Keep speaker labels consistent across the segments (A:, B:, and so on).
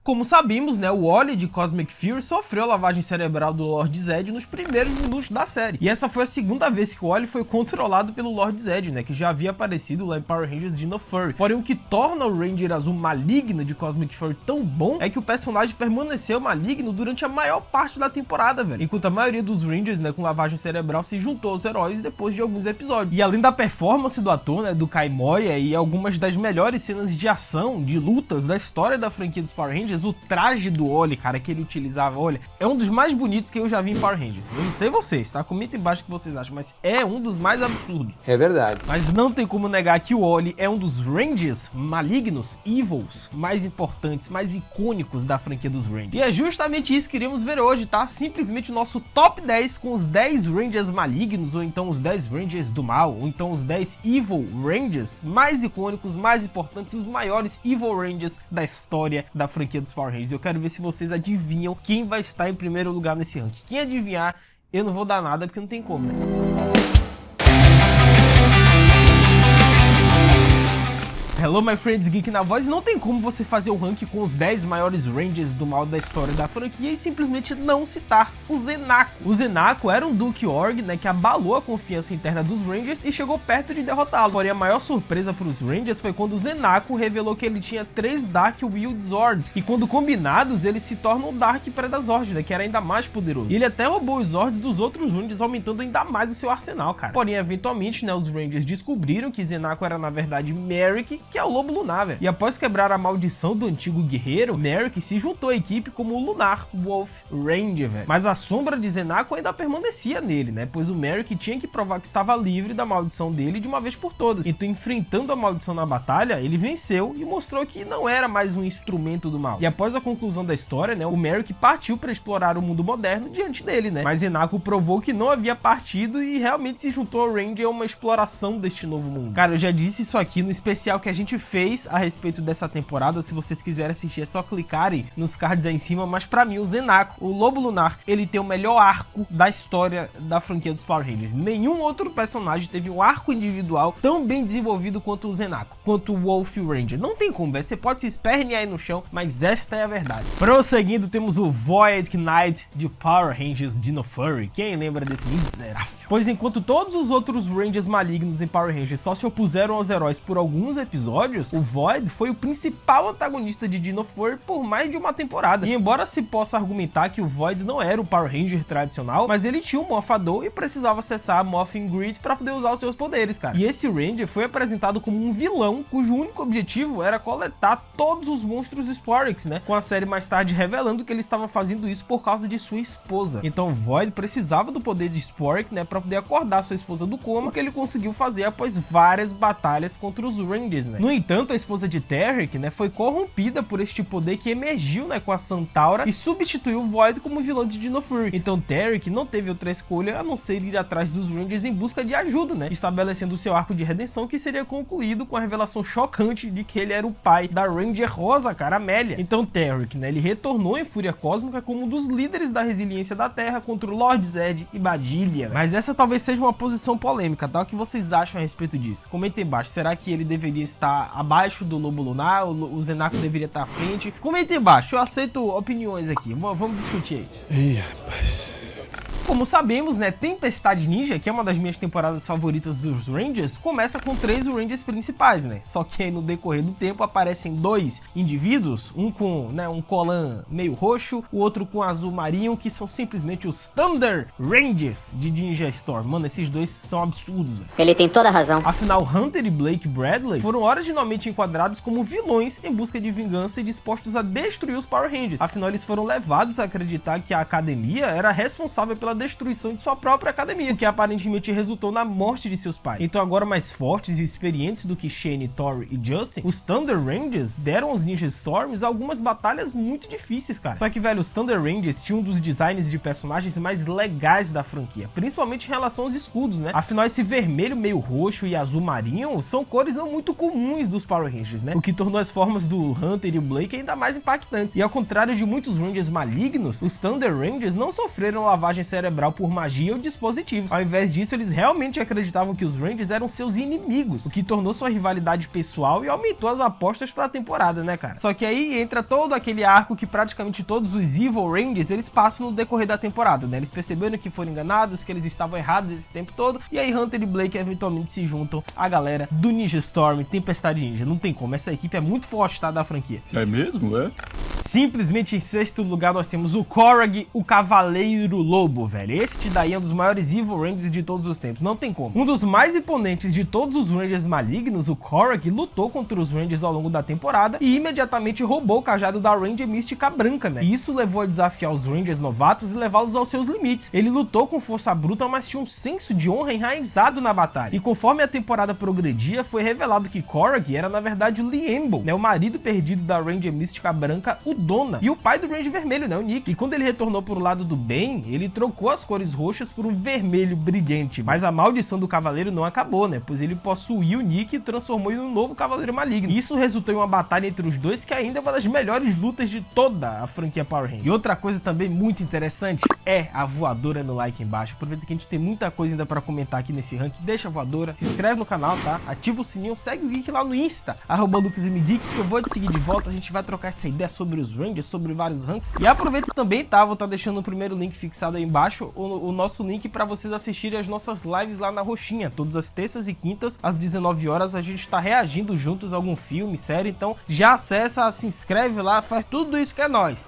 A: Como sabemos, né, o Wally de Cosmic Fury sofreu a lavagem cerebral do Lord Zed nos primeiros minutos da série. E essa foi a segunda vez que o Wally foi controlado pelo Lord Zed, né, que já havia aparecido lá em Power Rangers Dino Fury. Porém, o que torna o Ranger Azul maligno de Cosmic Fury tão bom é que o personagem permaneceu maligno durante a maior parte da temporada, velho. Enquanto a maioria dos Rangers, né, com lavagem cerebral se juntou aos heróis depois de alguns episódios. E além da performance do ator, né, do Kai Moya e algumas das melhores cenas de ação, de lutas da história da franquia dos Power Rangers, o traje do Wally, cara, que ele utilizava, olha, é um dos mais bonitos que eu já vi em Power Rangers. Eu não sei vocês, tá? Comenta embaixo o que vocês acham, mas é um dos mais absurdos.
B: É verdade.
A: Mas não tem como negar que o Wally é um dos Rangers malignos, evils, mais importantes, mais icônicos da franquia dos Rangers. E é justamente isso que iremos ver hoje, tá? Simplesmente o nosso top 10 com os 10 Rangers malignos, ou então os 10 Rangers do mal, ou então os 10 Evil Rangers mais icônicos, mais importantes, os maiores Evil Rangers da história da franquia dos Power Rangers. Eu quero ver se vocês adivinham quem vai estar em primeiro lugar nesse ranking. Quem adivinhar, eu não vou dar nada porque não tem como, né? Hello, my friends, Geek na voz. Não tem como você fazer o ranking com os 10 maiores Rangers do mal da história da franquia e simplesmente não citar o Zenaco. O Zenaco era um Duke Org, né, que abalou a confiança interna dos Rangers e chegou perto de derrotá-los. Porém, a maior surpresa para os Rangers foi quando o Zenaco revelou que ele tinha 3 Dark Wild Zords, e quando combinados, eles se tornam o Dark Predazord, né, que era ainda mais poderoso. E ele até roubou os Zords dos outros Rangers, aumentando ainda mais o seu arsenal, cara. Porém, eventualmente, né, os Rangers descobriram que Zenaco era, na verdade, Merrick, que é o Lobo Lunar, velho. E após quebrar a maldição do antigo guerreiro, Merrick se juntou à equipe como o Lunar Wolf Ranger, velho. Mas a sombra de Zenaco ainda permanecia nele, né? Pois o Merrick tinha que provar que estava livre da maldição dele de uma vez por todas. Então, enfrentando a maldição na batalha, ele venceu e mostrou que não era mais um instrumento do mal. E após a conclusão da história, né, o Merrick partiu para explorar o mundo moderno diante dele, né? Mas Zenaco provou que não havia partido e realmente se juntou ao Ranger a uma exploração deste novo mundo. Cara, eu já disse isso aqui no especial que a gente fez a respeito dessa temporada. Se vocês quiserem assistir, é só clicarem nos cards aí em cima. Mas pra mim, o Zenaco, o Lobo Lunar, ele tem o melhor arco da história da franquia dos Power Rangers. Nenhum outro personagem teve um arco individual tão bem desenvolvido quanto o Zenaco, quanto o Wolf Ranger. Não tem como, velho. Você pode se espernear aí no chão, mas esta é a verdade. Prosseguindo, temos o Void Knight de Power Rangers Dino Fury. Quem lembra desse miserável? Pois enquanto todos os outros Rangers malignos em Power Rangers só se opuseram aos heróis por alguns episódios, o Void foi o principal antagonista de Dino Fury por mais de uma temporada. E embora se possa argumentar que o Void não era o Power Ranger tradicional, mas ele tinha um morfador e precisava acessar a Morphing Grid para poder usar os seus poderes, cara. E esse Ranger foi apresentado como um vilão cujo único objetivo era coletar todos os monstros Sporix, né? Com a série mais tarde revelando que ele estava fazendo isso por causa de sua esposa. Então o Void precisava do poder de Sporix, né, para poder acordar sua esposa do coma, que ele conseguiu fazer após várias batalhas contra os Rangers, né? No entanto, a esposa de Terrick, né, foi corrompida por este poder que emergiu, né, com a Santaura e substituiu o Void como vilão de Dino Fury. Então Terrick não teve outra escolha a não ser ir atrás dos Rangers em busca de ajuda, né, estabelecendo seu arco de redenção, que seria concluído com a revelação chocante de que ele era o pai da Ranger Rosa, cara, Amélia. Então Terrick, né, ele retornou em Fúria Cósmica como um dos líderes da resiliência da Terra contra o Lord Zed e Badilha. Mas essa talvez seja uma posição polêmica, tá? O que vocês acham a respeito disso? Comenta aí embaixo. Será que ele deveria estar abaixo do Lobo Lunar? O Zenaco deveria estar à frente? Comenta aí embaixo. Eu aceito opiniões aqui. Vamos discutir aí.
C: Ih, rapaz.
A: Como sabemos, né, Tempestade Ninja, que é uma das minhas temporadas favoritas dos Rangers, começa com 3 Rangers principais, né? Só que aí no decorrer do tempo aparecem 2 indivíduos, um com, né, um colã meio roxo, o outro com azul marinho, que são simplesmente os Thunder Rangers de Ninja Storm. Mano, esses dois são absurdos, velho.
D: Ele tem toda a razão.
A: Afinal, Hunter e Blake Bradley foram originalmente enquadrados como vilões em busca de vingança e dispostos a destruir os Power Rangers. Afinal, eles foram levados a acreditar que a academia era responsável pela destruição de sua própria academia, o que aparentemente resultou na morte de seus pais. Então, agora mais fortes e experientes do que Shane, Tori e Justin, os Thunder Rangers deram aos Ninja Storms algumas batalhas muito difíceis, cara. Só que, velho, os Thunder Rangers tinham um dos designs de personagens mais legais da franquia, principalmente em relação aos escudos, né? Afinal, esse vermelho meio roxo e azul marinho são cores não muito comuns dos Power Rangers, né? O que tornou as formas do Hunter e o Blake ainda mais impactantes. E ao contrário de muitos Rangers malignos, os Thunder Rangers não sofreram lavagem cerebral cerebral por magia ou dispositivos. Ao invés disso, eles realmente acreditavam que os Rangers eram seus inimigos, o que tornou sua rivalidade pessoal e aumentou as apostas para a temporada, né, cara? Só que aí entra todo aquele arco que praticamente todos os Evil Rangers, eles passam no decorrer da temporada, né? Eles perceberam que foram enganados, que eles estavam errados esse tempo todo, e aí Hunter e Blake eventualmente se juntam à galera do Ninja Storm e Tempestade Ninja. Não tem como, essa equipe é muito forte, tá, da franquia.
B: É mesmo, é?
A: Simplesmente em sexto lugar nós temos o Korag, o Cavaleiro Lobo, velho. Esse daí é um dos maiores Evil Rangers de todos os tempos, não tem como. Um dos mais imponentes de todos os Rangers malignos, o Korag, lutou contra os Rangers ao longo da temporada e imediatamente roubou o cajado da Ranger Mística Branca, né? E isso levou a desafiar os Rangers novatos e levá-los aos seus limites. Ele lutou com força bruta, mas tinha um senso de honra enraizado na batalha. E conforme a temporada progredia, foi revelado que Korag era na verdade o Liembo, né? O marido perdido da Ranger Mística Branca, o Dona, e o pai do Ranger Vermelho, né? O Nick. E quando ele retornou pro lado do bem, ele trocou as cores roxas por um vermelho brilhante. Mas a maldição do Cavaleiro não acabou, né? Pois ele possuiu o Nick e transformou ele num novo Cavaleiro Maligno. E isso resultou em uma batalha entre os dois que ainda é uma das melhores lutas de toda a franquia Power Rangers. E outra coisa também muito interessante é a voadora no like embaixo. Aproveita que a gente tem muita coisa ainda pra comentar aqui nesse ranking. Deixa a voadora, se inscreve no canal, tá? Ativa o sininho, segue o Geek lá no Insta, @LucasMGeek, que eu vou te seguir de volta. A gente vai trocar essa ideia sobre os Rangers, sobre vários ranks. E aproveita também, tá? Vou estar deixando o primeiro link fixado aí embaixo, o nosso link pra vocês assistirem as nossas lives lá na Roxinha. Todas as terças e quintas, às 19 horas, a gente tá reagindo juntos a algum filme, série. Então já acessa, se inscreve lá, faz tudo isso que é nóis.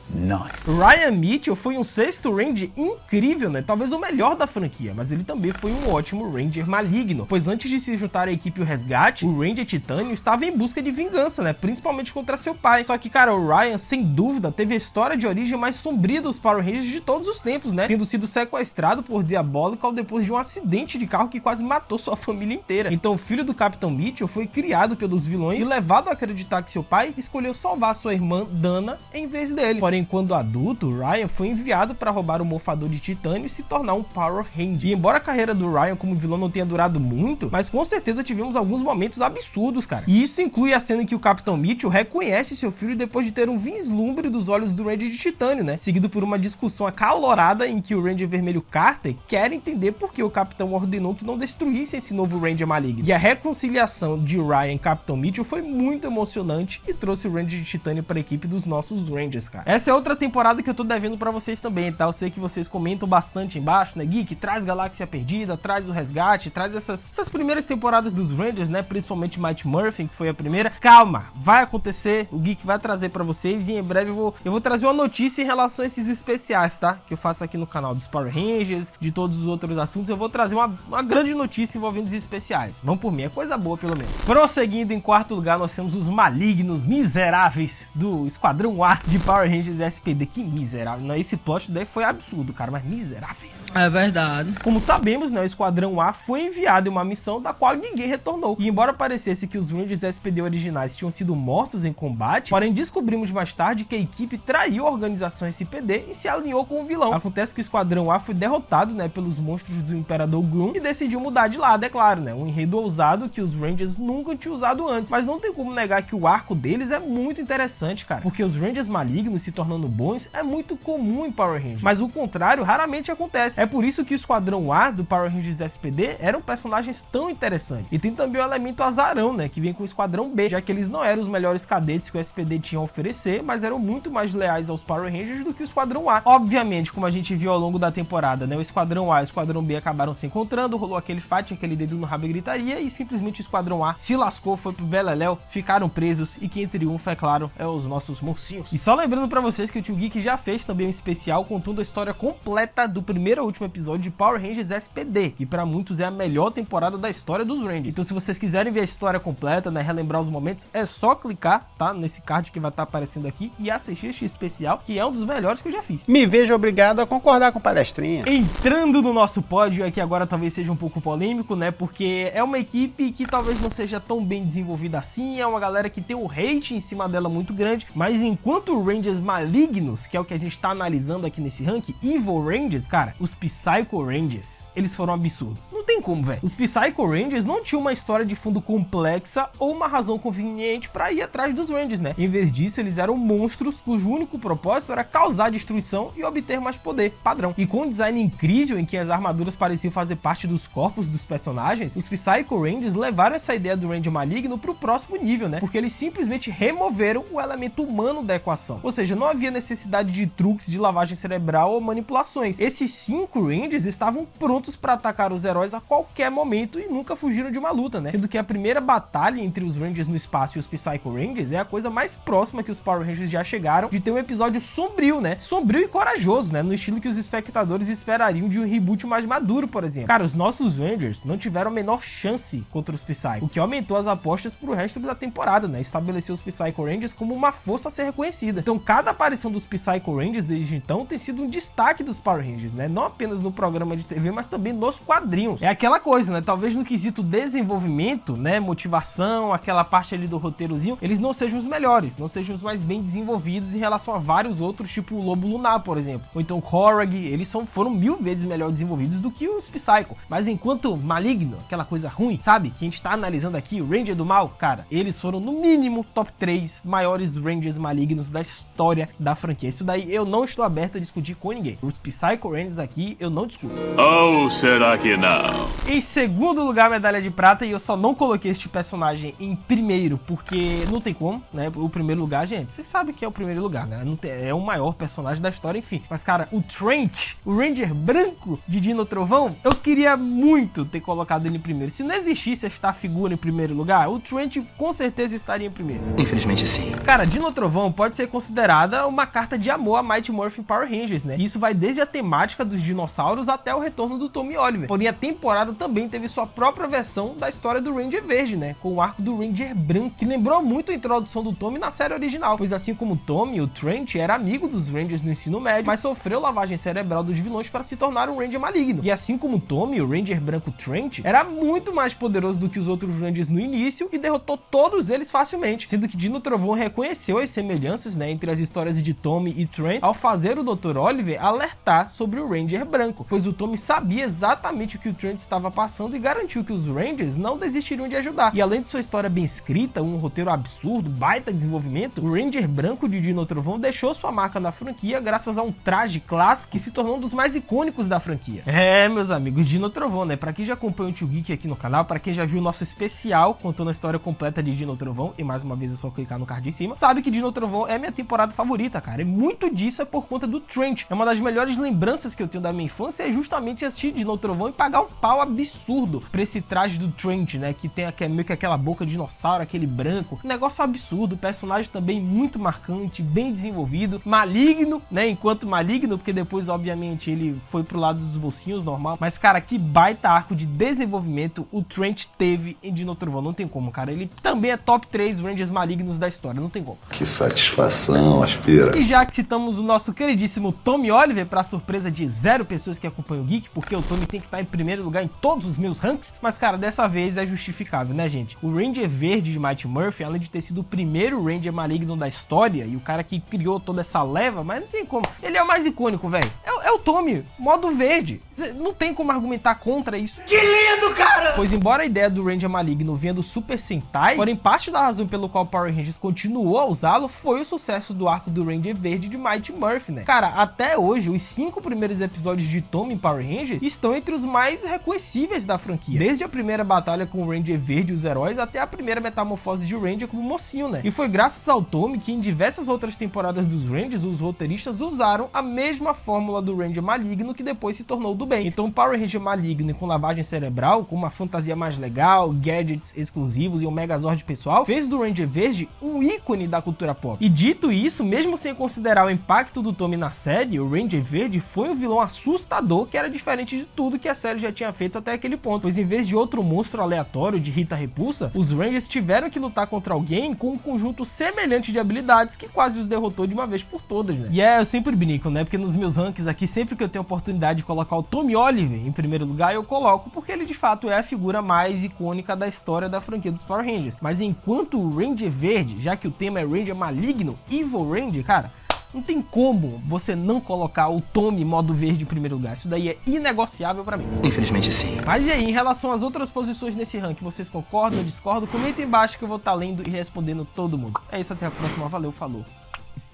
B: Nice.
A: Ryan Mitchell foi um sexto Ranger incrível, né? Talvez o melhor da franquia, mas ele também foi um ótimo Ranger maligno, pois antes de se juntar à equipe O Resgate, o Ranger Titânio estava em busca de vingança, né? Principalmente contra seu pai. Só que, cara, o Ryan, sem dúvida, teve a história de origem mais sombria dos Power Rangers de todos os tempos, né? Tendo sido sequestrado por Diabolical depois de um acidente de carro que quase matou sua família inteira. Então, o filho do Capitão Mitchell foi criado pelos vilões e levado a acreditar que seu pai escolheu salvar sua irmã Dana em vez dele. Porém, quando adulto, Ryan foi enviado para roubar o morfador de titânio e se tornar um Power Ranger. E embora a carreira do Ryan como vilão não tenha durado muito, mas com certeza tivemos alguns momentos absurdos, cara. E isso inclui a cena em que o Capitão Mitchell reconhece seu filho depois de ter um vislumbre dos olhos do Ranger de titânio, né? Seguido por uma discussão acalorada em que o Ranger Vermelho Carter quer entender por que o Capitão ordenou que não destruísse esse novo Ranger maligno. E a reconciliação de Ryan e Capitão Mitchell foi muito emocionante e trouxe o Ranger de titânio para a equipe dos nossos Rangers, cara. Essa é outra temporada que eu tô devendo pra vocês também, tá? Eu sei que vocês comentam bastante embaixo, né? Geek, traz Galáxia Perdida, traz o Resgate, traz essas primeiras temporadas dos Rangers, né? Principalmente Mighty Morphin, que foi a primeira. Calma, vai acontecer, o Geek vai trazer pra vocês e em breve eu vou trazer uma notícia em relação a esses especiais, tá? Que eu faço aqui no canal dos Power Rangers, de todos os outros assuntos. Eu vou trazer uma grande notícia envolvendo os especiais. Vão por mim, é coisa boa pelo menos. Prosseguindo, em quarto lugar, nós temos os malignos miseráveis do Esquadrão A de Power Rangers SPD. Que miserável, né? Esse plot daí foi absurdo, cara, mas miseráveis.
C: É verdade.
A: Como sabemos, né, o Esquadrão A foi enviado em uma missão da qual ninguém retornou. E embora parecesse que os Rangers SPD originais tinham sido mortos em combate, porém descobrimos mais tarde que a equipe traiu a organização SPD e se alinhou com o vilão. Acontece que o Esquadrão A foi derrotado, né, pelos monstros do Imperador Groom e decidiu mudar de lado, é claro, né? Um enredo ousado que os Rangers nunca tinham usado antes. Mas não tem como negar que o arco deles é muito interessante, cara, porque os Rangers malignos se tornando bons é muito comum em Power Rangers, mas o contrário raramente acontece. É por isso que o Esquadrão A do Power Rangers SPD eram personagens tão interessantes. E tem também o elemento azarão, né, que vem com o Esquadrão B, já que eles não eram os melhores cadetes que o SPD tinha a oferecer, mas eram muito mais leais aos Power Rangers do que o Esquadrão A. Obviamente, como a gente viu ao longo da temporada, né, o Esquadrão A e o Esquadrão B acabaram se encontrando, rolou aquele fight, aquele dedo no rabo e gritaria, e simplesmente o Esquadrão A se lascou, foi pro Beleléu, ficaram presos, e quem triunfa, é claro, é os nossos mocinhos. E só lembrando pra vocês que o Tio Geek já fez também um especial contando a história completa do primeiro ao último episódio de Power Rangers SPD, que pra muitos é a melhor temporada da história dos Rangers. Então se vocês quiserem ver a história completa, né, relembrar os momentos, é só clicar, tá, nesse card que vai estar aparecendo aqui e assistir este especial, que é um dos melhores que eu já fiz.
B: Me vejo obrigado a concordar com palestrinha.
A: Entrando no nosso pódio, aqui agora talvez seja um pouco polêmico, né, porque é uma equipe que talvez não seja tão bem desenvolvida assim, é uma galera que tem um hate em cima dela muito grande, mas enquanto Rangers malignos, que é o que a gente tá analisando aqui nesse ranking, Evil Rangers, cara, os Psycho Rangers, eles foram absurdos. Não tem como, velho. Os Psycho Rangers não tinham uma história de fundo complexa ou uma razão conveniente pra ir atrás dos Rangers, né? Em vez disso, eles eram monstros cujo único propósito era causar destruição e obter mais poder, padrão. E com um design incrível em que as armaduras pareciam fazer parte dos corpos dos personagens, os Psycho Rangers levaram essa ideia do Ranger maligno pro próximo nível, né? Porque eles simplesmente removeram o elemento humano da equação. Ou seja, não havia necessidade de truques de lavagem cerebral ou manipulações. Esses 5 Rangers estavam prontos para atacar os heróis a qualquer momento e nunca fugiram de uma luta, né? Sendo que a primeira batalha entre os Rangers no espaço e os Psycho Rangers é a coisa mais próxima que os Power Rangers já chegaram de ter um episódio sombrio, né? Sombrio e corajoso, né? No estilo que os espectadores esperariam de um reboot mais maduro, por exemplo. Cara, os nossos Rangers não tiveram a menor chance contra os Psycho, o que aumentou as apostas pro resto da temporada, né? Estabeleceu os Psycho Rangers como uma força a ser reconhecida. Então, cada aparição dos Psycho Rangers desde então tem sido um destaque dos Power Rangers, né? Não apenas no programa de TV, mas também nos quadrinhos. É aquela coisa, né? Talvez no quesito desenvolvimento, né? Motivação, aquela parte ali do roteirozinho, eles não sejam os melhores, não sejam os mais bem desenvolvidos em relação a vários outros, tipo o Lobo Lunar, por exemplo. Ou então Korag, eles foram 1000 vezes melhor desenvolvidos do que os Psycho. Mas enquanto maligno, aquela coisa ruim, sabe? Que a gente tá analisando aqui, o Ranger do mal, cara, eles foram no mínimo top 3 maiores Rangers malignos da história da franquia. Isso daí eu não estou aberto a discutir com ninguém. Os Psycho Rangers aqui eu não discuto.
C: Ou será que não?
A: Em segundo lugar, medalha de prata, e eu só não coloquei este personagem em primeiro, porque não tem como, né? O primeiro lugar, gente, vocês sabem que é o primeiro lugar, né? Não tem, é o maior personagem da história, enfim. Mas, cara, o Trent, o Ranger branco de Dino Trovão, eu queria muito ter colocado ele em primeiro. Se não existisse esta figura em primeiro lugar, o Trent com certeza estaria em primeiro.
D: Infelizmente, sim.
A: Cara, Dino Trovão pode ser considerada uma carta de amor a Mighty Morphin Power Rangers, né? Isso vai desde a temática dos dinossauros até o retorno do Tommy Oliver. Porém, a temporada também teve sua própria versão da história do Ranger Verde, né? Com o arco do Ranger Branco, que lembrou muito a introdução do Tommy na série original. Pois assim como o Tommy, o Trent era amigo dos Rangers no ensino médio, mas sofreu lavagem cerebral dos vilões para se tornar um Ranger maligno. E assim como o Tommy, o Ranger Branco Trent era muito mais poderoso do que os outros Rangers no início e derrotou todos eles facilmente. Sendo que Dino Trovão reconheceu as semelhanças, né, entre as histórias de Tommy e Trent ao fazer o Dr. Oliver alertar sobre o Ranger Branco, pois o Tommy sabia exatamente o que o Trent estava passando e garantiu que os Rangers não desistiriam de ajudar. E além de sua história bem escrita, um roteiro absurdo, baita desenvolvimento, o Ranger Branco de Dino Trovão deixou sua marca na franquia graças a um traje clássico que se tornou um dos mais icônicos da franquia. É, meus amigos, Dino Trovão, né? Pra quem já acompanha o Tio Geek aqui no canal, pra quem já viu o nosso especial contando a história completa de Dino Trovão, e mais uma vez é só clicar no card em cima, sabe que Dino Trovão é minha temporada favorita, cara. E muito disso é por conta do Trent. É uma das melhores lembranças que eu tenho da minha infância, é justamente assistir Dino Trovão e pagar um pau absurdo pra esse traje do Trent, né? Que tem meio que aquela boca de dinossauro, aquele branco. Um negócio absurdo, personagem também muito marcante, bem desenvolvido, maligno, né? Enquanto maligno, porque depois, obviamente, ele foi pro lado dos bolsinhos, normal. Mas, cara, que baita arco de desenvolvimento o Trent teve em Dino Trovão. Não tem como, cara. Ele também é top 3 Rangers malignos da história. Não tem como.
E: Que satisfação, aspira.
A: E já que citamos o nosso queridíssimo Tommy Oliver, pra surpresa de 0 pessoas que acompanham o Geek, porque o Tommy tem que estar em primeiro lugar em todos os meus ranks, mas, cara, dessa vez é justificável, né, gente? O Ranger Verde de Mighty Morphin, além de ter sido o primeiro Ranger maligno da história e o cara que criou toda essa leva, mas não tem como. Ele é o mais icônico, velho. É o Tommy, modo verde. Não tem como argumentar contra isso.
D: Que lindo, cara!
A: Pois embora a ideia do Ranger maligno venha do Super Sentai, porém parte da razão pelo qual Power Rangers continuou a usá-lo foi o sucesso do arco do Ranger Verde de Mighty Morphin, né? Cara, até hoje, os 5 primeiros episódios de Tommy em Power Rangers estão entre os mais reconhecíveis da franquia. Desde a primeira batalha com o Ranger Verde e os heróis, até a primeira metamorfose de Ranger como mocinho, né? E foi graças ao Tommy que em diversas outras temporadas dos Rangers, os roteiristas usaram a mesma fórmula do Ranger maligno que depois se tornou do bem. Então, Power Ranger maligno com lavagem cerebral, com uma fantasia mais legal, gadgets exclusivos e um Megazord pessoal, fez do Ranger Verde um ícone da cultura pop. E dito isso, mesmo sem considerar o impacto do Tommy na série, o Ranger Verde foi um vilão assustador que era diferente de tudo que a série já tinha feito até aquele ponto, pois em vez de outro monstro aleatório de Rita Repulsa, os Rangers tiveram que lutar contra alguém com um conjunto semelhante de habilidades que quase os derrotou de uma vez por todas, né? E eu sempre brinco, né? Porque nos meus rankings aqui, sempre que eu tenho a oportunidade de colocar o Tommy Oliver em primeiro lugar, eu coloco, porque ele de fato é a figura mais icônica da história da franquia dos Power Rangers. Mas enquanto o Ranger Verde, já que o tema é Ranger maligno, Evil Ranger, cara, Não tem como você não colocar o Tommy modo verde em primeiro lugar. Isso daí é inegociável pra mim.
D: Infelizmente sim.
A: Mas e aí, em relação às outras posições nesse ranking, vocês concordam ou discordam? Comenta aí embaixo que eu vou estar lendo e respondendo todo mundo. É isso, até a próxima. Valeu, falou.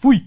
A: Fui!